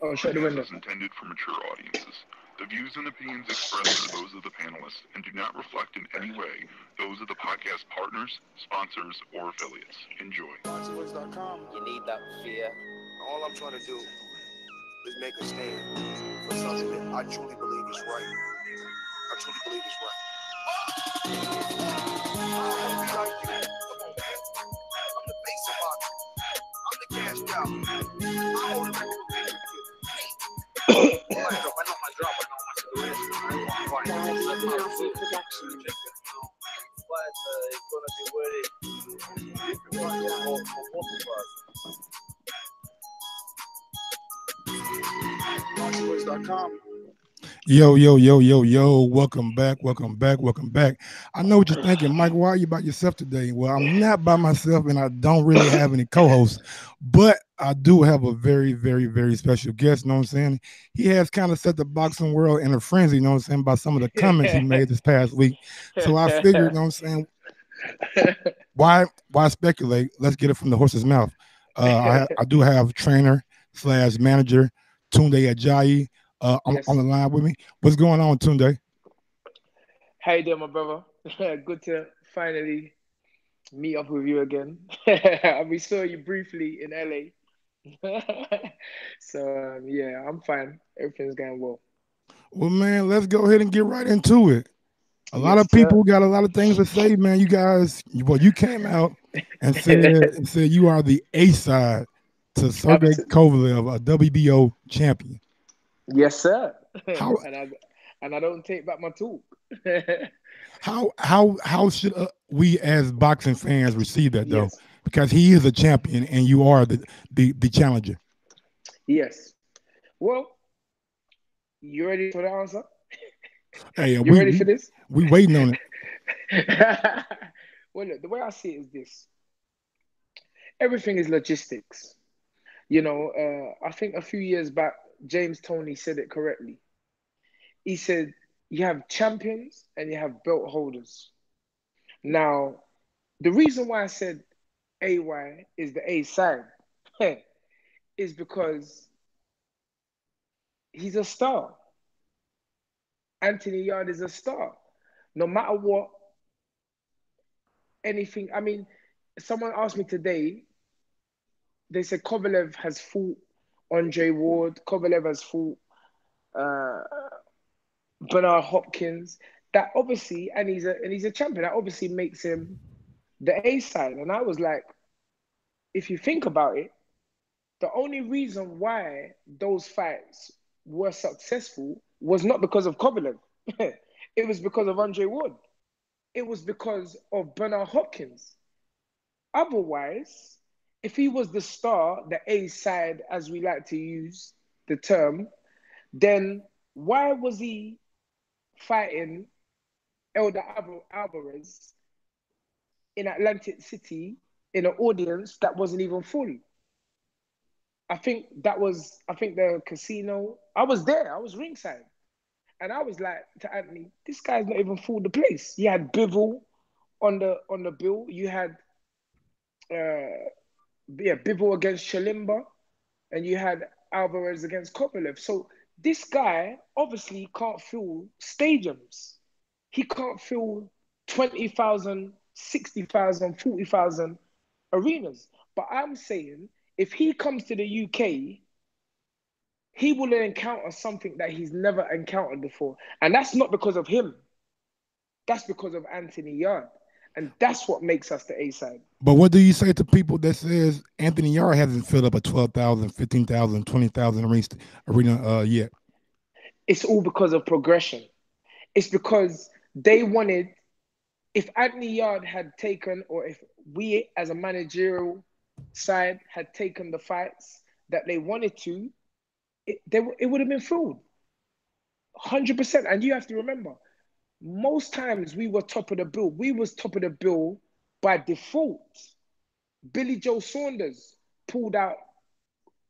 Oh, shut the window. Is intended for mature audiences. The views and opinions expressed are those of the panelists and do not reflect in any way those of the podcast partners, sponsors, or affiliates. Enjoy. ThaBoxingvoice.com. You need that fear. All I'm trying to do is make a stand for something that I truly believe is right. I truly believe is right. I'm the face of boxing. I'm the cash cow. I hold the record. I know my drop. I know my situation. But it's gonna be very difficult for both of us. ThaBoxingvoice.com. Yo. Welcome back. I know what you're thinking, Mike. Why are you by yourself today? Well, I'm not by myself and I don't really have any co hosts, but I do have a very special guest. You know what I'm saying? He has kind of set the boxing world in a frenzy, you know what I'm saying, by some of the comments he made this past week. So I figured, you know what I'm saying, why speculate? Let's get it from the horse's mouth. I do have trainer slash manager Tunde Ajayi on Yes. the line with me. What's going on, Tunde? Hey there, my brother. Good to finally meet up with you again. We saw you briefly in LA. So, yeah, I'm fine. Everything's going well. Well, man, let's go ahead and get right into it. A lot of Yes, people sir. got a lot of things to say, man. You guys, well, you came out and said you are the A side to Sergey Abs- Kovalev, a WBO champion. yes, sir. How And I don't take back my talk. how should we as boxing fans receive that though? Yes. Because he is a champion and you are the challenger. Yes. Well, you ready for the answer? Hey, You we ready for we this? we waiting on it. Well, look, the way I see it is this: everything is logistics. I think a few years back, James Toney said it correctly. He said, you have champions and you have belt holders. Now, the reason why I said AY is the A side is because he's a star. Anthony Yard is a star. No matter what, anything. I mean, someone asked me today, they said Kovalev has fought Andre Ward, Kovalev has fought uh, Bernard Hopkins. That obviously, and he's a champion. That obviously makes him the A side. And I was like, if you think about it, the only reason why those fights were successful was not because of Kovalev. It was because of Andre Ward. It was because of Bernard Hopkins. Otherwise, if he was the star, the A side, as we like to use the term, then why was he fighting Elder Alvarez in Atlantic City in an audience that wasn't even full? I think the casino. I was there. I was ringside, and I was like to Anthony, this guy's not even full the place. You had Bivol on the bill. You had uh Bivol against Chalimba, and you had Alvarez against Kovalev. So this guy obviously can't fill stadiums. He can't fill 20,000, 60,000, 40,000 arenas. But I'm saying if he comes to the UK, he will encounter something that he's never encountered before. And that's not because of him. That's because of Anthony Yard. And that's what makes us the A side. But what do you say to people that says Anthony Yarde hasn't filled up a 12,000, 15,000, 20,000 arena yet? It's all because of progression. It's because they wanted, if Anthony Yard had taken, or if we as a managerial side had taken the fights that they wanted to, it would have been filled 100%. And you have to remember, most times we were top of the bill. We was top of the bill by default. Billy Joe Saunders pulled out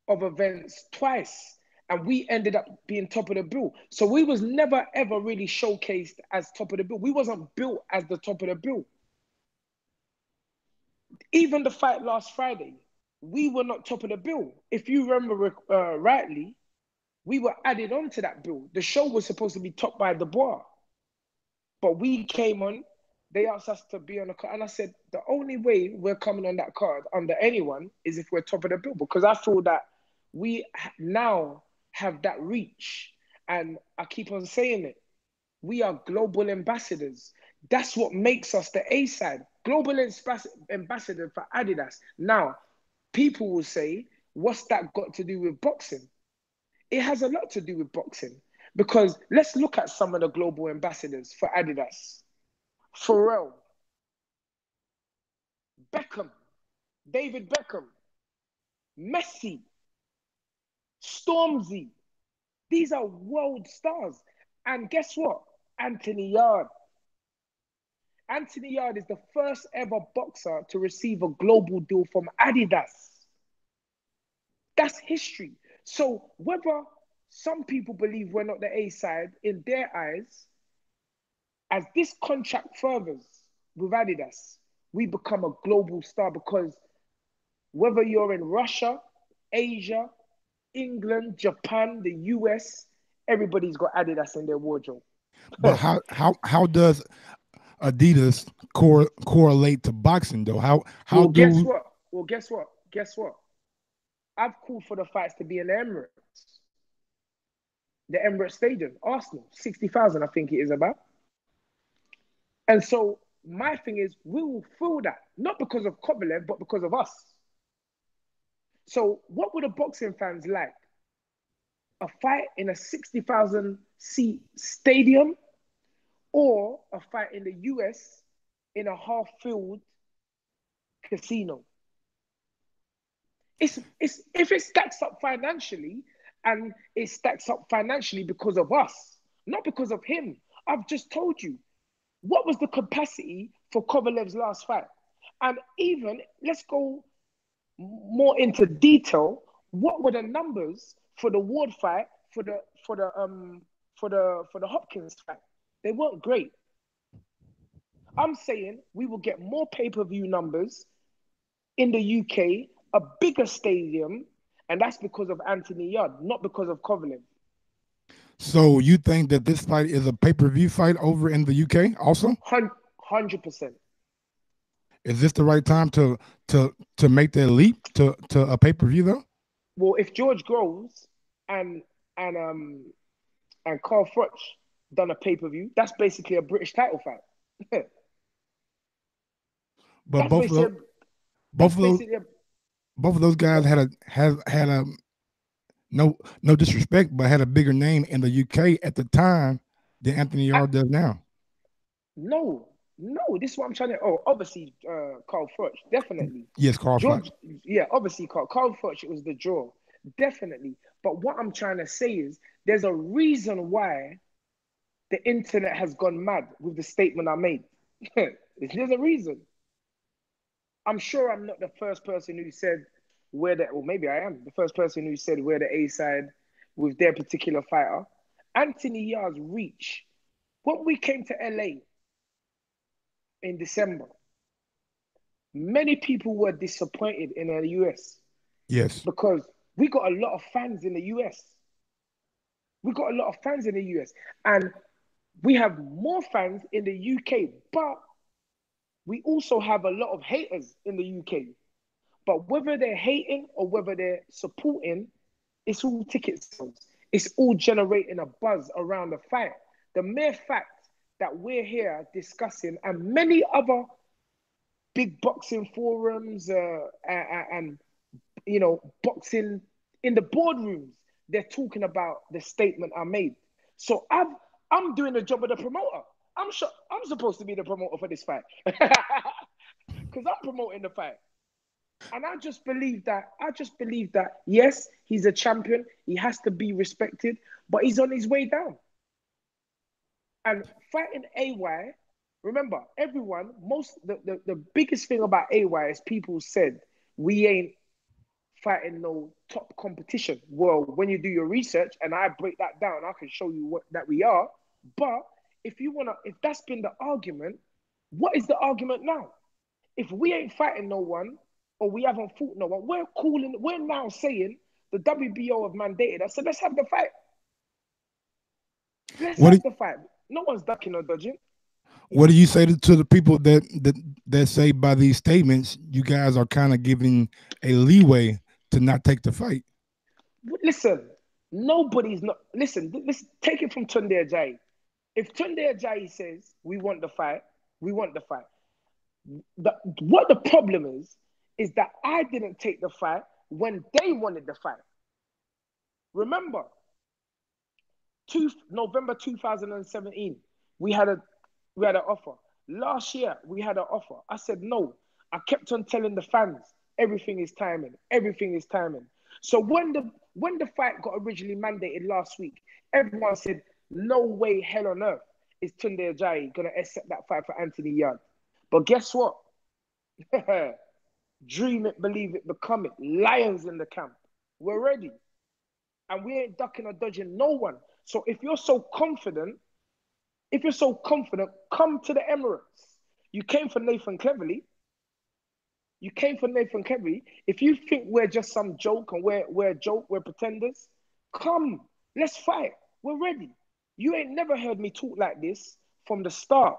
of events twice, and we ended up being top of the bill. So we was never ever really showcased as top of the bill. We wasn't built as the top of the bill. Even the fight last Friday, we were not top of the bill. If you remember rightly, we were added on to that bill. The show was supposed to be topped by Dubois, but we came on. They asked us to be on the card, and I said the only way we're coming on that card under anyone is if we're top of the bill, because I feel that we now have that reach, and I keep on saying it. We are global ambassadors. That's what makes us the A side. Global ambassador for Adidas. Now, people will say, what's that got to do with boxing? It has a lot to do with boxing, because let's look at some of the global ambassadors for Adidas. Pharrell, Beckham, David Beckham, Messi, Stormzy. These are world stars. And guess what? Anthony Yarde. Anthony Yarde is the first ever boxer to receive a global deal from Adidas. That's history. So whether some people believe we're not the A side, in their eyes, as this contract furthers with Adidas, we become a global star, because whether you're in Russia, Asia, England, Japan, the US, everybody's got Adidas in their wardrobe. But how does Adidas correlate to boxing though? How Guess do what? Guess what? I've called for the fights to be in the Emirates Stadium, Arsenal, 60,000, I think it is about. And so my thing is, we will fill that, not because of Kovalev, but because of us. So what would the boxing fans like? A fight in a 60,000 seat stadium, or a fight in the US in a half-filled casino? If it stacks up financially, and it stacks up financially because of us, not because of him. I've just told you, what was the capacity for Kovalev's last fight? And even, let's go more into detail, what were the numbers for the Ward fight, for the Hopkins fight? They weren't great. I'm saying we will get more pay-per-view numbers in the UK, a bigger stadium, and that's because of Anthony Yarde, not because of Kovalev. So you think that this fight is a pay-per-view fight over in the UK also? 100%. Is this the right time to make that leap to a pay-per-view though? Well, if George Groves and Carl Froch done a pay-per-view, that's basically a British title fight. But both of those guys had a no disrespect, but had a bigger name in the UK at the time than Anthony Yarde does now. No, this is what I'm trying to. Oh, obviously, Carl Froch, definitely. Yes, Carl Froch. Yeah, obviously, Carl Froch, it was the draw, definitely. But what I'm trying to say is, there's a reason why the internet has gone mad with the statement I made. There's a reason. I'm sure I'm not the first person who said or maybe I am the first person who said we're the A side with their particular fighter. Anthony Yarde's reach. When we came to LA in December, many people were disappointed in the US. Yes. Because we got a lot of fans in the US. And we have more fans in the UK, but we also have a lot of haters in the UK. But whether they're hating or whether they're supporting, it's all ticket sales. It's all generating a buzz around the fight. The mere fact that we're here discussing, and many other big boxing forums and boxing in the boardrooms, they're talking about the statement I made. So I'm doing the job of the promoter. I'm supposed to be the promoter for this fight because I'm promoting the fight. And I just believe that, yes, he's a champion. He has to be respected, but he's on his way down. And fighting AY, remember, the biggest thing about AY is people said, we ain't fighting no top competition. Well, when you do your research and I break that down, I can show you that we are. But if that's been the argument, what is the argument now? If we ain't fighting no one, or we haven't fought no one, we're now saying The WBO have mandated. I said, let's have the fight. Let's What have do, the fight. No one's ducking or dodging. what do you say to the people that say by these statements you guys are kind of giving a leeway to not take the fight? Listen, nobody's not. Listen, let's take it from Tunde Ajayi. If Tunde Ajayi says we want the fight, we want the fight. What the problem is that I didn't take the fight when they wanted the fight. Remember, November 2017, we had an offer. Last year, we had an offer. I said no. I kept on telling the fans, everything is timing. Everything is timing. So when the fight got originally mandated last week, everyone said, no way, hell on earth is Tunde Ajayi going to accept that fight for Anthony Yarde. But guess what? Dream it, believe it, become it. Lions in the camp. We're ready. And we ain't ducking or dodging no one. So if you're so confident, come to the Emirates. You came for Nathan Cleverly. If you think we're just some joke and we're a joke, we're pretenders, come. Let's fight. We're ready. You ain't never heard me talk like this from the start.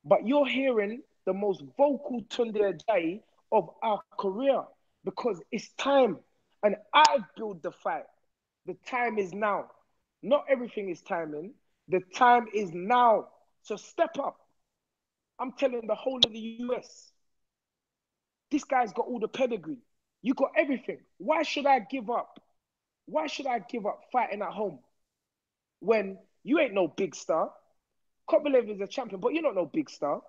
But you're hearing the most vocal Tunde Ajayi of our career because it's time. And I've built the fight. The time is now. Not everything is timing. The time is now. So step up. I'm telling the whole of the US. This guy's got all the pedigree. You got everything. Why should I give up? Why should I give up fighting at home when you ain't no big star? Kovalev is a champion, but you're not no big star.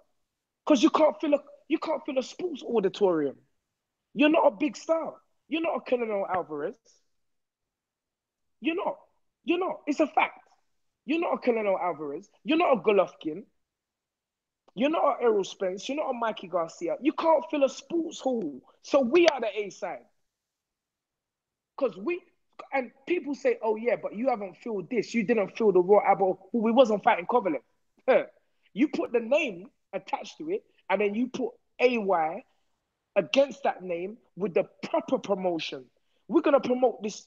Because you can't fill a sports auditorium. You're not a big star. You're not a Canelo Alvarez. You're not. It's a fact. You're not a Canelo Alvarez. You're not a Golovkin. You're not an Errol Spence. You're not a Mikey Garcia. You can't fill a sports hall. So we are the A side. And people say, oh yeah, but you haven't filled this. You didn't fill the Raw Abel. We wasn't fighting Kovalev. You put the name attached to it, and then you put AY against that name with the proper promotion. We're gonna promote this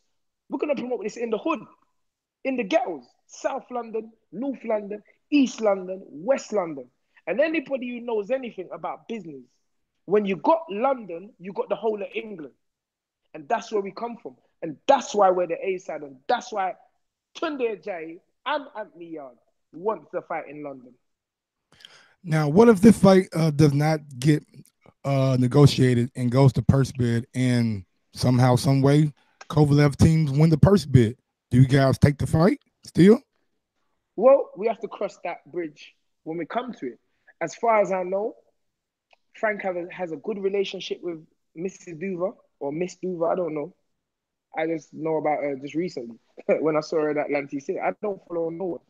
in the hood, in the ghettos, South London, North London, East London, West London. And anybody who knows anything about business, when you got London, you got the whole of England. And that's where we come from. And that's why we're the A side. And that's why Tunde Ajayi and Anthony Yarde want to fight in London. Now, what if this fight does not get negotiated and goes to purse bid, and somehow, some way, Kovalev teams win the purse bid? Do you guys take the fight still? Well, we have to cross that bridge when we come to it. As far as I know, Frank has a good relationship with Mrs. Duva or Miss Duva. I don't know. I just know about her just recently when I saw her at Atlantic City. I don't follow no one.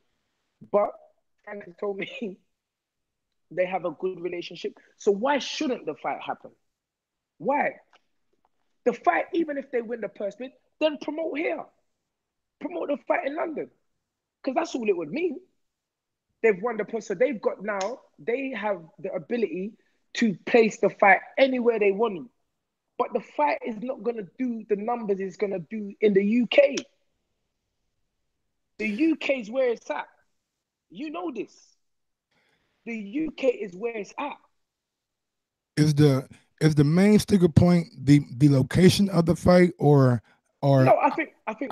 But Frank has told me they have a good relationship. So why shouldn't the fight happen? Why? The fight, even if they win the purse bid, then promote here. Promote the fight in London. Because that's all it would mean. They've won the purse. So they have the ability to place the fight anywhere they want to. But the fight is not going to do the numbers it's going to do in the UK. The UK is where it's at. You know this. The UK is where it's at. Is the main sticker point the location of the fight, or no?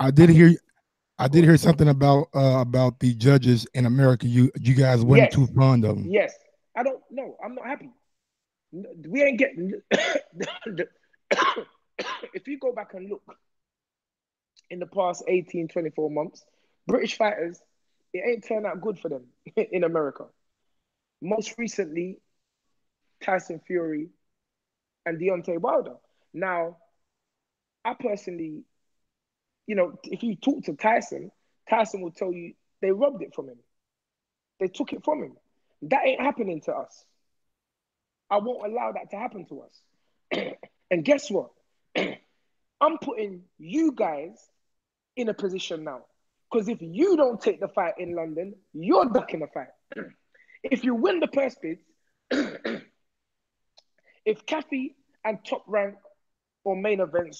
I did hear something about the judges in America. You guys weren't too fond of them. Yes, I don't know. I'm not happy. We ain't getting. If you go back and look in the past 18, 24 months, British fighters, it ain't turned out good for them in America. Most recently, Tyson Fury and Deontay Wilder. Now, I personally, if you talk to Tyson will tell you they robbed it from him. They took it from him. That ain't happening to us. I won't allow that to happen to us. And guess what? I'm putting you guys in a position now. Because if you don't take the fight in London, you're ducking the fight. If you win the purse bids, if Kathy and Top Rank or Main Event,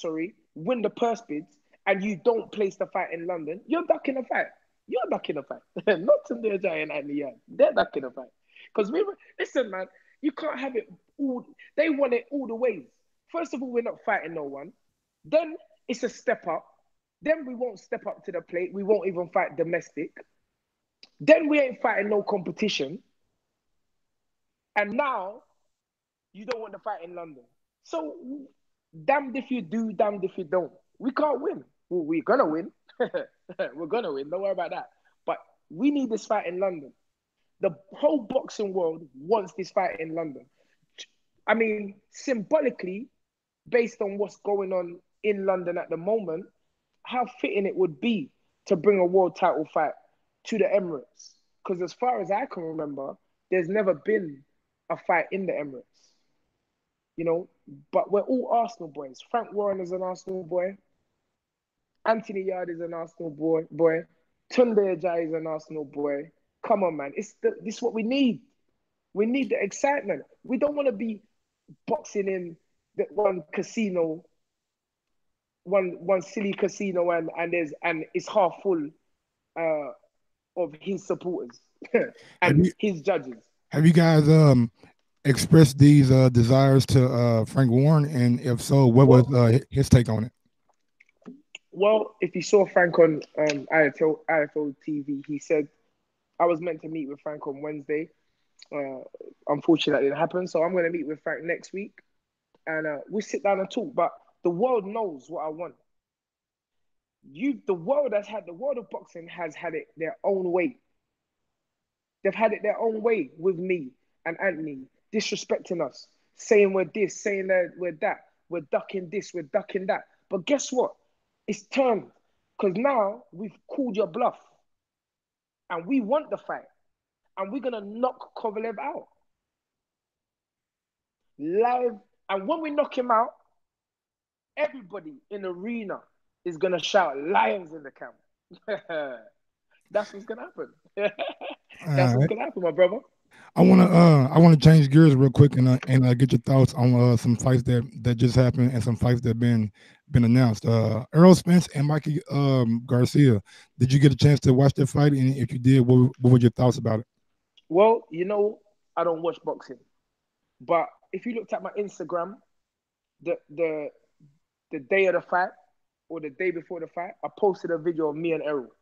win the purse bids, and you don't place the fight in London, you're ducking the fight. You're ducking the fight. Not Tunde Ajayi and Andy Yarde. They're ducking the fight. Because listen, man, you can't have it all. They want it all the ways. First of all, we're not fighting no one. Then it's a step up. Then we won't step up to the plate. We won't even fight domestic. Then we ain't fighting no competition. And now you don't want to fight in London. So damned if you do, damned if you don't. We can't win. Well, we're gonna win. We're gonna win. Don't worry about that. But we need this fight in London. The whole boxing world wants this fight in London. I mean, symbolically, based on what's going on in London at the moment, how fitting it would be to bring a world title fight to the Emirates. Because as far as I can remember, there's never been a fight in the Emirates. You know, but we're all Arsenal boys. Frank Warren is an Arsenal boy. Anthony Yarde is an Arsenal boy. Tunde Ajayi is an Arsenal boy. Come on, man. This is what we need. We need the excitement. We don't want to be boxing in that one casino, one silly casino, and it's half full of his supporters and his judges. Have you guys expressed these desires to Frank Warren? And if so, what was his take on it? Well, if you saw Frank on IFL TV, he said, I was meant to meet with Frank on Wednesday. Unfortunately, that didn't happen. So I'm going to meet with Frank next week. And we sit down and talk. But the world knows what I want. The world of boxing has had it their own way. They've had it their own way with me and Anthony, disrespecting us, saying we're this, saying that we're that, we're ducking this, we're ducking that. But guess what? It's turned, because now we've called your bluff and we want the fight and we're going to knock Kovalev out live. And when we knock him out, everybody in the arena is going to shout lions in the camp. That's what's going to happen. That's what's going to happen, my brother. I want to change gears real quick and get your thoughts on some fights that just happened and some fights that been announced. Errol Spence and Mikey Garcia. Did you get a chance to watch that fight? And if you did, what were your thoughts about it? Well, you know, I don't watch boxing, but if you looked at my Instagram, the day of the fight or the day before the fight, I posted a video of me and Errol.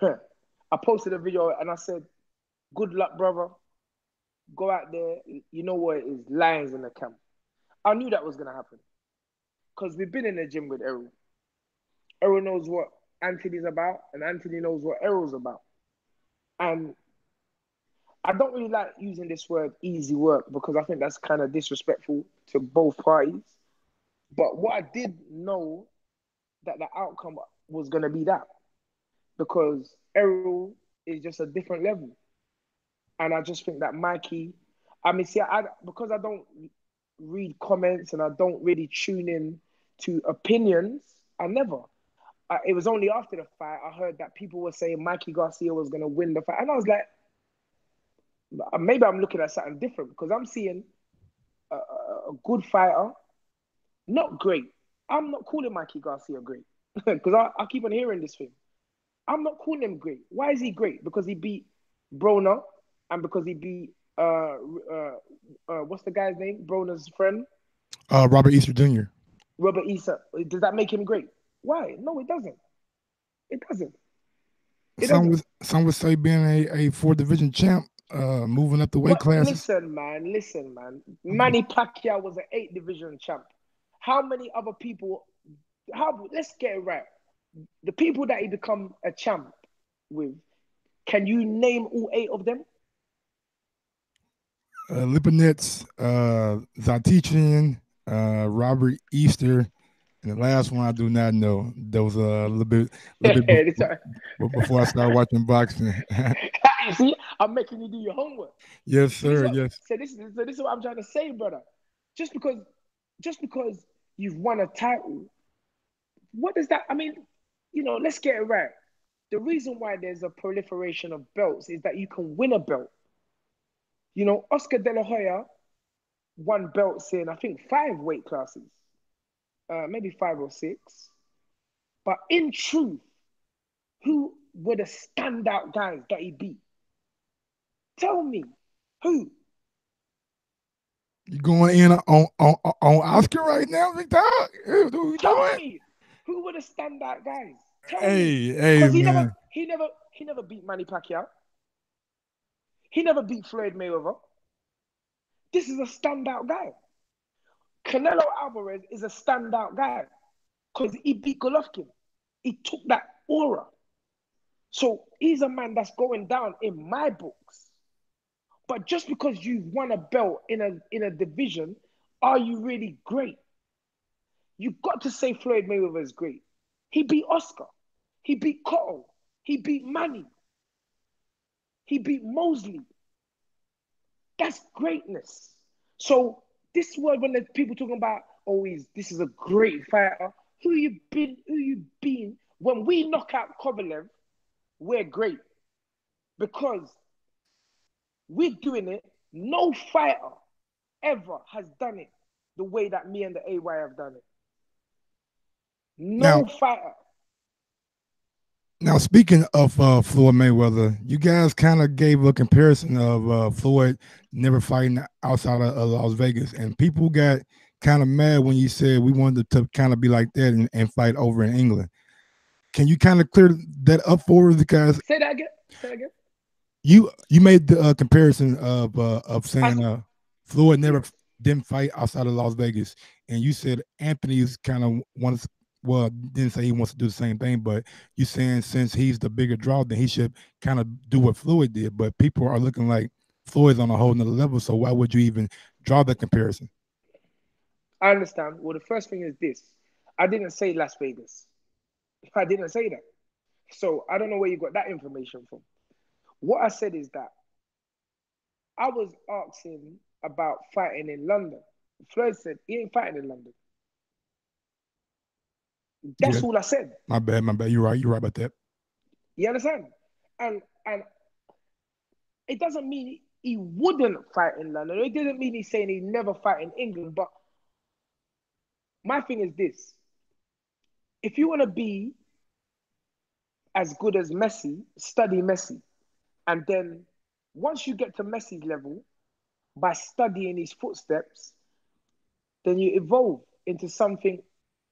I posted a video and I said, good luck, brother. Go out there. You know what it is, lions in the camp. I knew that was going to happen because we've been in the gym with Errol. Errol knows what Anthony's about and Anthony knows what Errol's about. And I don't really like using this word easy work because I think that's kind of disrespectful to both parties. But what I did know that the outcome was going to be that, because Errol is just a different level. And I just think that Mikey, because I don't read comments and I don't really tune in to opinions, it was only after the fight I heard that people were saying Mikey Garcia was going to win the fight. And I was like, maybe I'm looking at something different because I'm seeing a good fighter, not great. I'm not calling Mikey Garcia great because I keep on hearing this thing. I'm not calling him great. Why is he great? Because he beat Broner and because he beat what's the guy's name? Broner's friend? Robert Easter Jr. Robert Easter. Does that make him great? Why? No, it doesn't. It doesn't. Some would say being a 4-division champ, moving up the weight classes. Listen, man. Manny Pacquiao was an 8-division champ. How many other people? Let's get it right. The people that he become a champ with, can you name all 8 of them? Lipinets, Zatichin, Robert Easter, and the last one I do not know. That was a little bit before I started watching boxing. You see, I'm making you do your homework. Yes, sir. Yes. So this is what I'm trying to say, brother. Just because you've won a title, what does that? I mean, you know, let's get it right. The reason why there's a proliferation of belts is that you can win a belt. You know, Oscar De La Hoya won belts in, I think, 5 weight classes. maybe 5 or 6. But in truth, who were the standout guys that he beat? Tell me, who? You going in on Oscar right now, Victor? Who you Tell doing? me, who were the standout guys? Tell me, Hey, because man. he never beat Manny Pacquiao. He never beat Floyd Mayweather. This is a standout guy. Canelo Alvarez is a standout guy because he beat Golovkin. He took that aura. So he's a man that's going down in my books. But just because you've won a belt in a division, are you really great? You've got to say Floyd Mayweather is great. He beat Oscar. He beat Cotto. He beat Manny. He beat Mosley. That's greatness. So this word when there's people talking about, oh, this is a great fighter. Who you been? When we knock out Kovalev, we're great. Because we're doing it. No fighter ever has done it the way that me and the AY have done it. No fighter. Now, speaking of Floyd Mayweather, you guys kind of gave a comparison of Floyd never fighting outside of Las Vegas, and people got kind of mad when you said we wanted to kind of be like that and fight over in England. Can you kind of clear that up for us, guys? Say that again. Say that again. You made the comparison of saying Floyd never didn't fight outside of Las Vegas, and you said Anthony's kind of wants. Well, didn't say he wants to do the same thing, but you saying since he's the bigger draw, then he should kind of do what Floyd did. But people are looking like Floyd's on a whole nother level. So why would you even draw that comparison? I understand. Well, the first thing is this. I didn't say Las Vegas. I didn't say that. So I don't know where you got that information from. What I said is that I was asking about fighting in London. Floyd said he ain't fighting in London. That's all I said. My bad. You're right about that. You understand? And it doesn't mean he wouldn't fight in London. It didn't mean he's saying he'd never fight in England. But my thing is this. If you want to be as good as Messi, study Messi. And then once you get to Messi's level, by studying his footsteps, then you evolve into something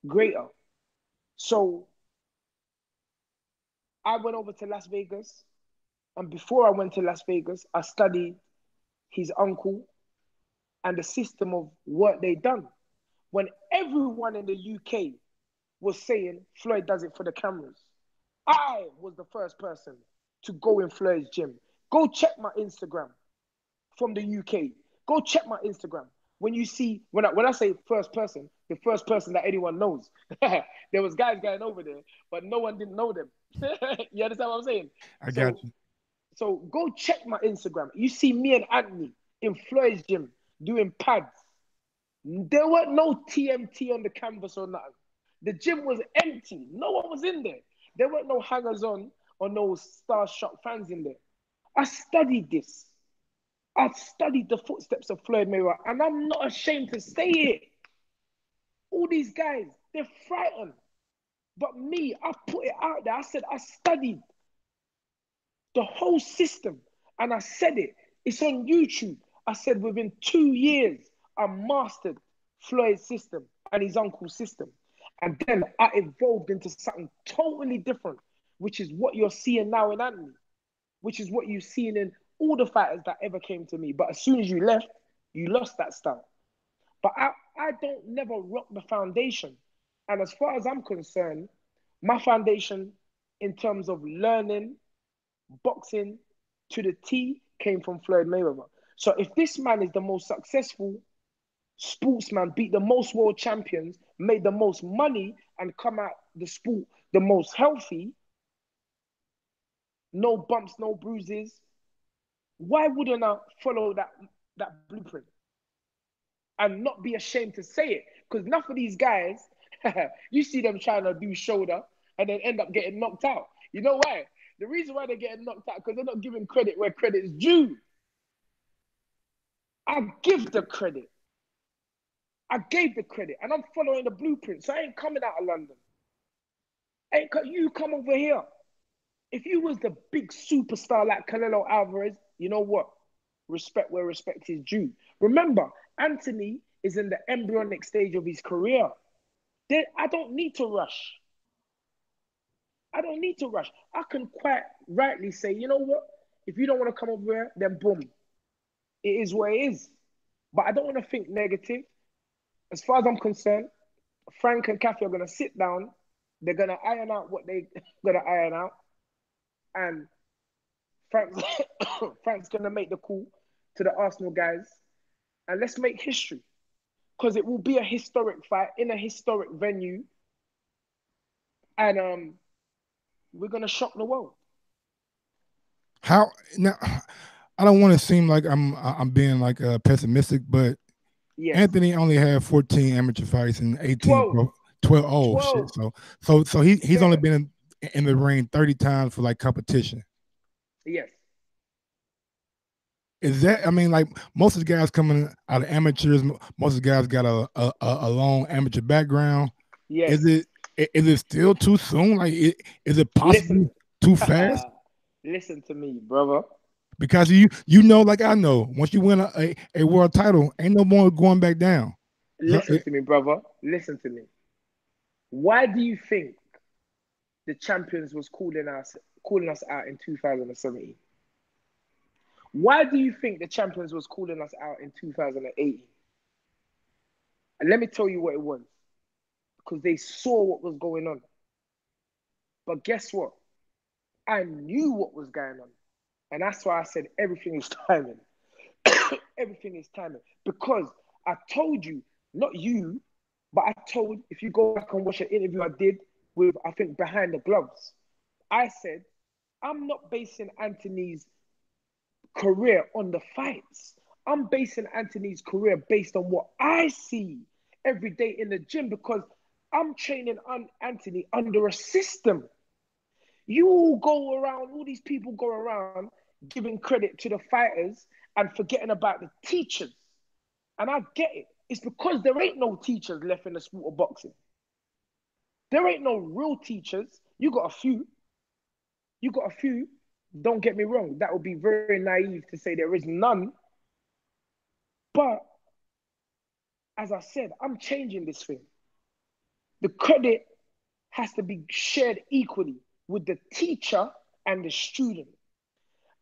greater. So I went over to Las Vegas. And before I went to Las Vegas, I studied his uncle and the system of what they done. When everyone in the UK was saying Floyd does it for the cameras, I was the first person to go in Floyd's gym. Go check my Instagram from the UK. Go check my Instagram. When you see, when I say first person, the first person that anyone knows. There was guys going over there, but no one didn't know them. You understand what I'm saying? I got you. So go check my Instagram. You see me and Anthony in Floyd's gym doing pads. There weren't no TMT on the canvas or nothing. The gym was empty. No one was in there. There weren't no hangers on or no starstruck fans in there. I studied this. I studied the footsteps of Floyd Mayweather, and I'm not ashamed to say it. All these guys, they're frightened. But me, I put it out there. I said, I studied the whole system, and I said it. It's on YouTube. I said within 2 years, I mastered Floyd's system and his uncle's system. And then I evolved into something totally different, which is what you're seeing now in Anthony, which is what you've seen in all the fighters that ever came to me. But as soon as you left, you lost that style. But I don't never rock the foundation. And as far as I'm concerned, my foundation in terms of learning, boxing to the T came from Floyd Mayweather. So if this man is the most successful sportsman, beat the most world champions, made the most money, and come out the sport the most healthy, no bumps, no bruises, why wouldn't I follow that blueprint and not be ashamed to say it? Because enough of these guys, you see them trying to do shoulder and then end up getting knocked out. You know why? The reason why they're getting knocked out because they're not giving credit where credit is due. I give the credit. I gave the credit, and I'm following the blueprint. So I ain't coming out of London. You come over here. If you was the big superstar like Canelo Alvarez, you know what? Respect where respect is due. Remember, Anthony is in the embryonic stage of his career. I don't need to rush. I don't need to rush. I can quite rightly say, you know what? If you don't want to come over here, then boom. It is what it is. But I don't want to think negative. As far as I'm concerned, Frank and Kathy are going to sit down. They're going to iron out what they're going to iron out. And Frank's, Frank's going to make the call to the Arsenal guys. And let's make history. Because it will be a historic fight in a historic venue. And we're going to shock the world. How now? I don't want to seem like I'm being like pessimistic, but yes. Anthony only had 14 amateur fights and 18 12. Oh 12. Shit! So he's only been in the ring 30 times for like competition. Yes. Is that? I mean, like most of the guys coming out of amateurs, most of the guys got a long amateur background. Yes. Is it still too soon? Like, is it possibly too fast? Listen to me, brother. Because you know, like I know, once you win a world title, ain't no more going back down. Listen to me, brother. Listen to me. Why do you think the champions was calling us out in 2017? Why do you think the champions was calling us out in 2018? And let me tell you what it was. Because they saw what was going on. But guess what? I knew what was going on. And that's why I said everything is timing. Everything is timing. Because I told you, not you, but I told, if you go back and watch an interview I did with, I think, Behind the Gloves, I said, I'm not basing Anthony's career on the fights. I'm basing Anthony's career based on what I see every day in the gym because I'm training on Anthony under a system. You all go around, all these people go around giving credit to the fighters and forgetting about the teachers. And I get it. It's because there ain't no teachers left in the sport of boxing. There ain't no real teachers. You got a few. Don't get me wrong. That would be very naive to say there is none. But as I said, I'm changing this thing. The credit has to be shared equally with the teacher and the student.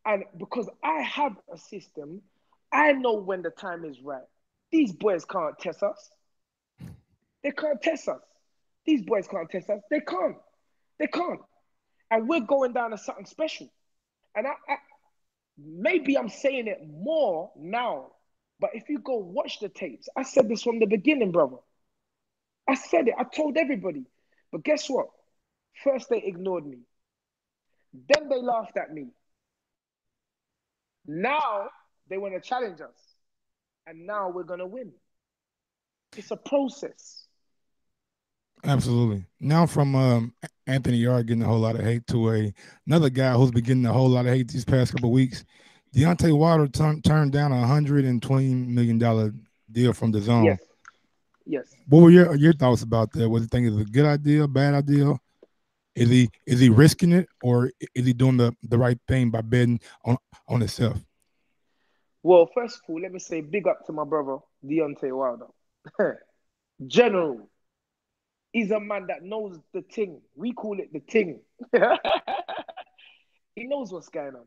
And because I have a system, I know when the time is right. These boys can't test us. They can't test us. These boys can't test us. They can't. And we're going down to something special. And maybe I'm saying it more now, but if you go watch the tapes, I said this from the beginning, brother. I said it. I told everybody. But guess what? First, they ignored me. Then they laughed at me. Now, they want to challenge us. And now we're going to win. It's a process. Absolutely. Now from Anthony Yarde getting a whole lot of hate to another guy who's been getting a whole lot of hate these past couple of weeks. Deontay Wilder turned down a $120 million deal from Dazn. Yes. What were your thoughts about that? Was you think it's a good idea, bad idea? Is he risking it, or is he doing the right thing by betting on himself? Well, first of all, let me say big up to my brother, Deontay Wilder. General. He's a man that knows the thing. We call it the thing. He knows what's going on.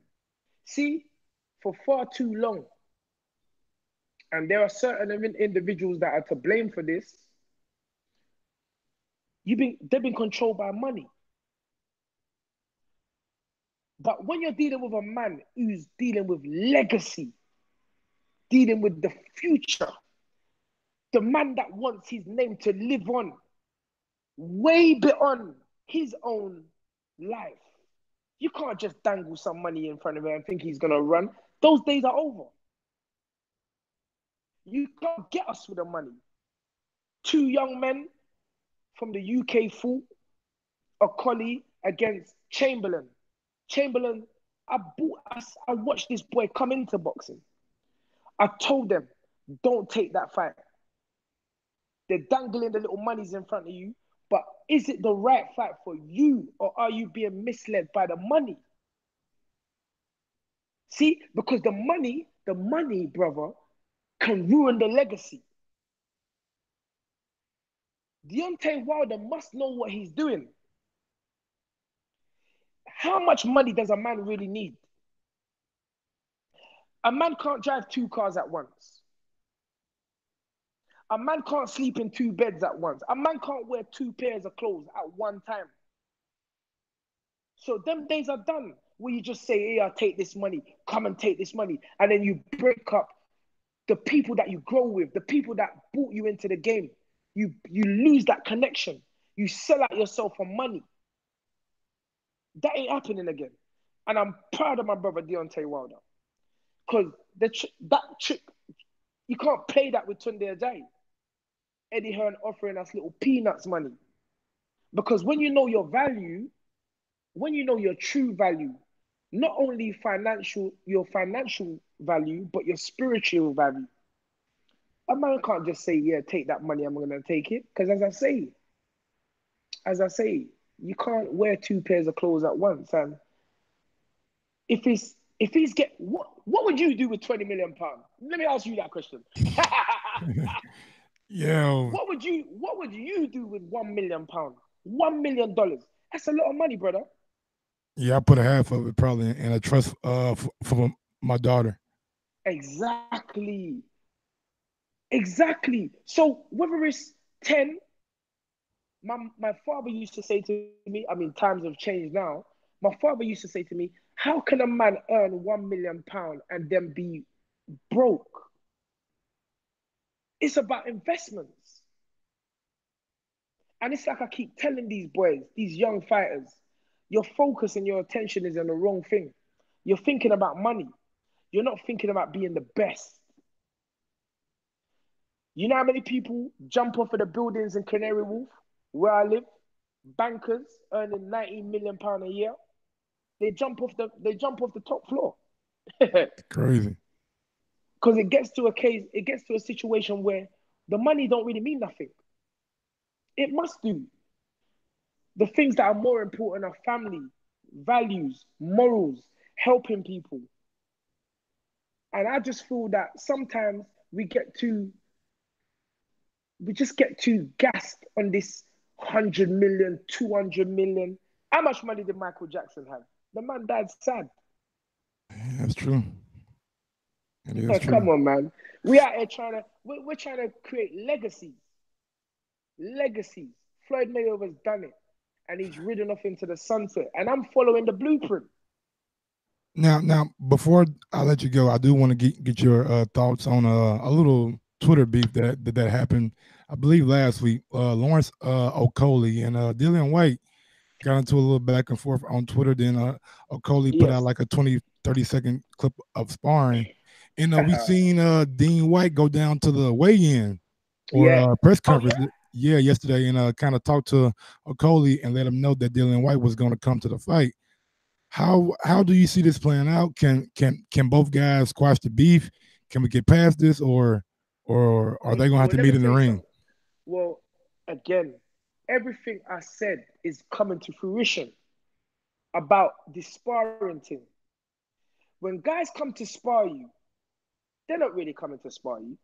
See, for far too long, and there are certain individuals that are to blame for this, they've been controlled by money. But when you're dealing with a man who's dealing with legacy, dealing with the future, the man that wants his name to live on, way beyond his own life. You can't just dangle some money in front of him and think he's going to run. Those days are over. You can't get us with the money. 2 young men from the UK fought, Okole against Chamberlain. Chamberlain, I watched this boy come into boxing. I told them, don't take that fight. They're dangling the little monies in front of you. But is it the right fight for you, or are you being misled by the money? See, because the money, brother, can ruin the legacy. Deontay Wilder must know what he's doing. How much money does a man really need? A man can't drive 2 cars at once. A man can't sleep in 2 beds at once. A man can't wear 2 pairs of clothes at one time. So them days are done where you just say, hey, I'll take this money, come and take this money. And then you break up the people that you grow with, the people that brought you into the game. You lose that connection. You sell out yourself for money. That ain't happening again. And I'm proud of my brother Deontay Wilder. Because that trick, you can't play that with Tunde Ajayi. Eddie Hearn offering us little peanuts money. Because when you know your value, when you know your true value, not only your financial value, but your spiritual value. A man can't just say, yeah, take that money, I'm going to take it. Because as I say, you can't wear 2 pairs of clothes at once. And if he's what would you do with £20 million? Let me ask you that question. Yeah. What would you do with £1 million? $1 million. That's a lot of money, brother. Yeah, I put a half of it probably in a trust for my daughter. Exactly. So whether it's 10, my father used to say to me, I mean, times have changed now. My father used to say to me, how can a man earn £1 million and then be broke? It's about investments. And it's like I keep telling these boys, these young fighters, your focus and your attention is on the wrong thing. You're thinking about money. You're not thinking about being the best. You know how many people jump off of the buildings in Canary Wharf, where I live? Bankers earning £19 million a year. They jump off the top floor. Crazy. Because it gets to a situation where the money don't really mean nothing. It must do. The things that are more important are family, values, morals, helping people. And I just feel that sometimes we just get too gassed on this 100 million, 200 million. How much money did Michael Jackson have? The man died sad. Yeah, that's true. It is true. Come on, man. We are here we're trying to create legacies. Legacies. Floyd Mayweather's done it. And he's ridden off into the sunset. And I'm following the blueprint. Now, before I let you go, I do want to get your thoughts on a little Twitter beef that happened, I believe last week. Lawrence Okole and Dillian White got into a little back and forth on Twitter. Then Okole put out like a 30-second clip of sparring. And we seen Dean White go down to the weigh-in or press conference yesterday and kind of talk to Okole and let him know that Dillian White was going to come to the fight. How do you see this playing out? Can both guys squash the beef? Can we get past this, or are they going to have to meet in the ring? Well, again, everything I said is coming to fruition about the sparring thing. When guys come to spar you, they're not really coming to spar you.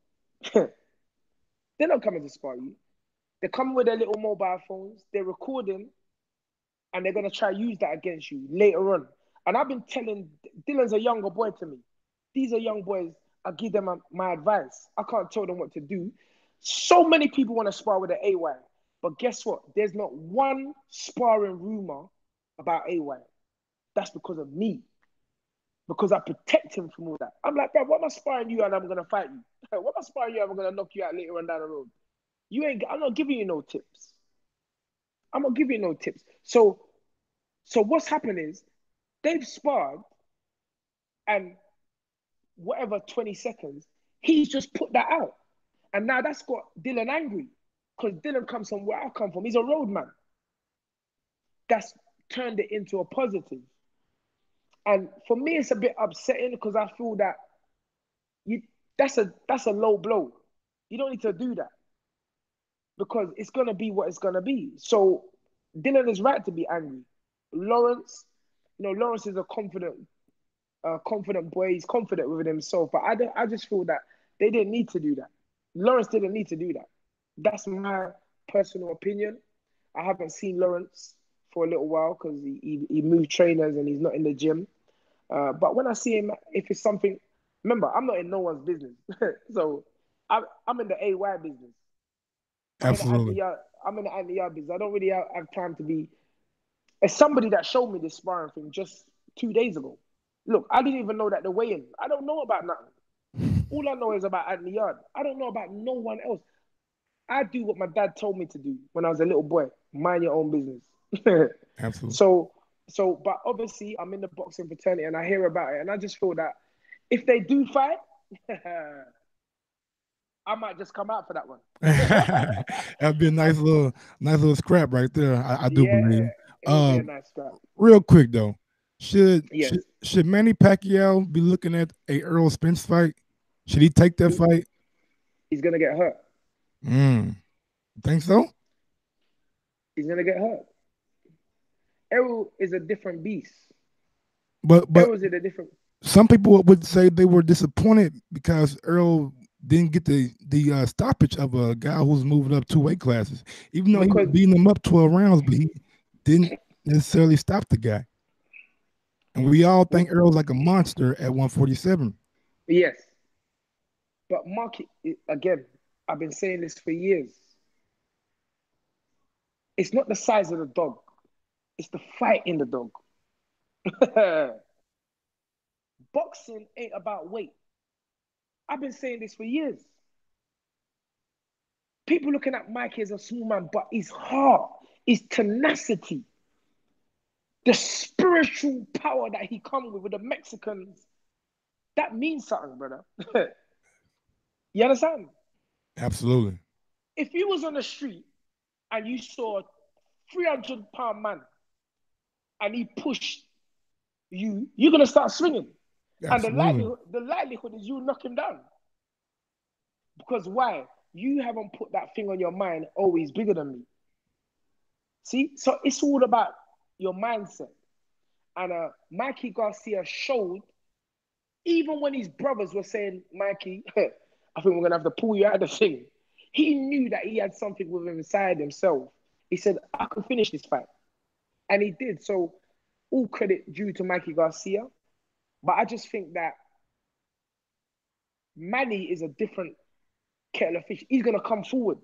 They're not coming to spar you. They come with their little mobile phones. They're recording, and they're going to try to use that against you later on. And I've been telling, Dylan's a younger boy to me. These are young boys. I give them my advice. I can't tell them what to do. So many people want to spar with an AY. But guess what? There's not one sparring rumor about AY. That's because of me. Because I protect him from all that. I'm like, bro, what am I sparring you and I'm going to fight you? What am I sparring you and I'm going to knock you out later on down the road? I'm not giving you no tips. I'm not giving you no tips. So what's happened is they've sparred and whatever 20 seconds, he's just put that out. And now that's got Dylan angry because Dylan comes from where I come from. He's a roadman. That's turned it into a positive. And for me, it's a bit upsetting because I feel that that's a low blow. You don't need to do that. because it's gonna be what it's gonna be. So Dylan is right to be angry. Lawrence, Lawrence is a confident boy. He's confident within himself. But I just feel that they didn't need to do that. Lawrence didn't need to do that. That's my personal opinion. I haven't seen Lawrence for a little while because he moved trainers and he's not in the gym. But when I see him, if it's something, remember, I'm not in no one's business. So I'm in the AY business. Absolutely. I'm in the anti-yard business. I don't really have time to be. It's somebody that showed me this sparring thing just 2 days ago. Look, I didn't even know that the weigh-in. I don't know about nothing. All I know is about Anthony Yard. I don't know about no one else. I do what my dad told me to do when I was a little boy. Mind your own business. Absolutely. But obviously I'm in the boxing fraternity and I hear about it and I just feel that if they do fight, I might just come out for that one. That'd be a nice little scrap right there. I do believe. It would be a nice scrap. Real quick though, should Yes. should Manny Pacquiao be looking at a Errol Spence fight? Should he take that fight? He's gonna get hurt. Think so? He's gonna get hurt. Errol is a different beast. But Errol's in a different. Some people would say they were disappointed because Errol didn't get the stoppage of a guy who's moving up 2 weight classes. Even though he was beating him up 12 rounds, but he didn't necessarily stop the guy. And we all think Errol's like a monster at 147. Yes. But Mark, again, I've been saying this for years. It's not the size of the dog. It's the fight in the dog. Boxing ain't about weight. I've been saying this for years. People looking at Mikey as a small man, but his heart, his tenacity, the spiritual power that he come with the Mexicans, that means something, brother. You understand? Absolutely. If you was on the street and you saw a 300-pound man and he pushed you, you're gonna start swinging. Absolutely. And the likelihood is you knock him down. Because why? You haven't put that thing on your mind, oh, he's bigger than me. See? So it's all about your mindset. And Mikey Garcia showed, even when his brothers were saying, Mikey, I think we're going to have to pull you out of the thing. He knew that he had something with him inside himself. He said, I can finish this fight. And he did. So all credit due to Mikey Garcia. But I just think that Manny is a different kettle of fish. He's going to come forward.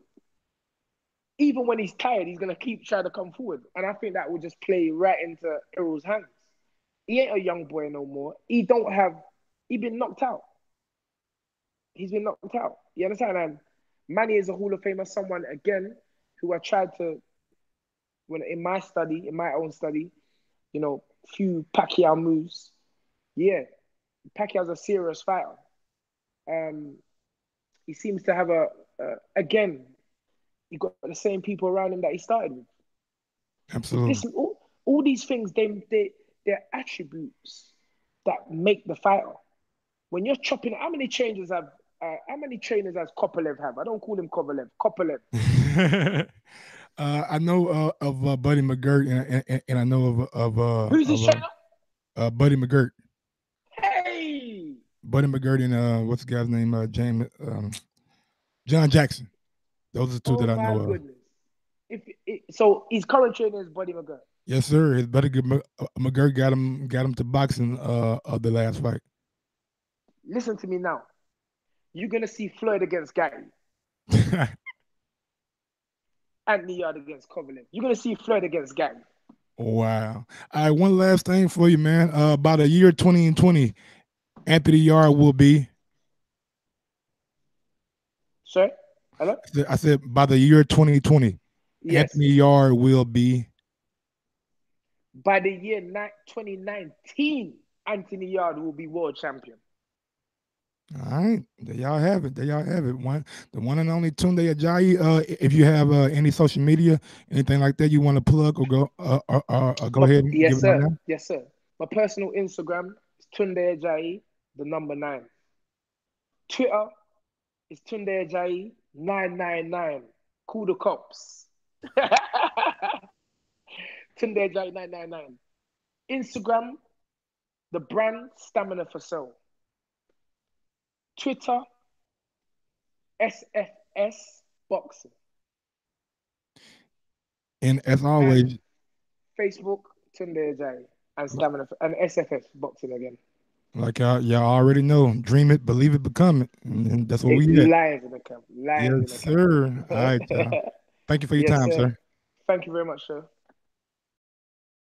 Even when he's tired, he's going to keep trying to come forward. And I think that will just play right into Errol's hands. He ain't a young boy no more. He's been knocked out. He's been knocked out. You understand? And Manny is a Hall of Famer, someone, again, who I tried to, in my own study, few Pacquiao moves. Yeah, Pacquiao's a serious fighter. He seems to have again, he got the same people around him that he started with. Absolutely. Listen, all these things, they're attributes that make the fighter. When you're chopping, how many trainers has Kopelev have? I don't call him Kovalev. Kopelev. I know of Buddy McGirt, and I know of who's his trainer? Buddy McGirt. Hey, Buddy McGirt and what's the guy's name? John Jackson. Those are the two that I know of. So his current trainer is Buddy McGirt. Yes, sir. His Buddy McGirt got him to boxing of the last fight. Listen to me now. You're gonna see Floyd against Gary. Anthony Yard against Kovalev. You're gonna see Floyd against Gary. Wow. All right, one last thing for you, man. About a year 2020, Anthony Yard will be. Sorry? Hello? I said by the year 2020, yes. Anthony Yard will be. By the year 2019, Anthony Yard will be world champion. All right, there y'all have it. The one and only Tunde Ajayi. If you have any social media, anything like that you want to plug or go ahead and yes, give sir. it right now. Yes, sir. My personal Instagram is Tunde Ajayi, the number 9. Twitter is Tunde Ajayi 999. Call the cops. Tunde Ajayi 999. Instagram, the brand Stamina for Sale. Twitter, SFS Boxing. And as always, And Facebook, Tunde Ajayi, and Stamina and SFS Boxing again. like y'all already know, dream it, believe it, become it, and that's what we get. Lions in the camp. Lions Yes, in the camp. sir. All right, y'all. Thank you for your Yes, time, sir. sir. Thank you very much, sir.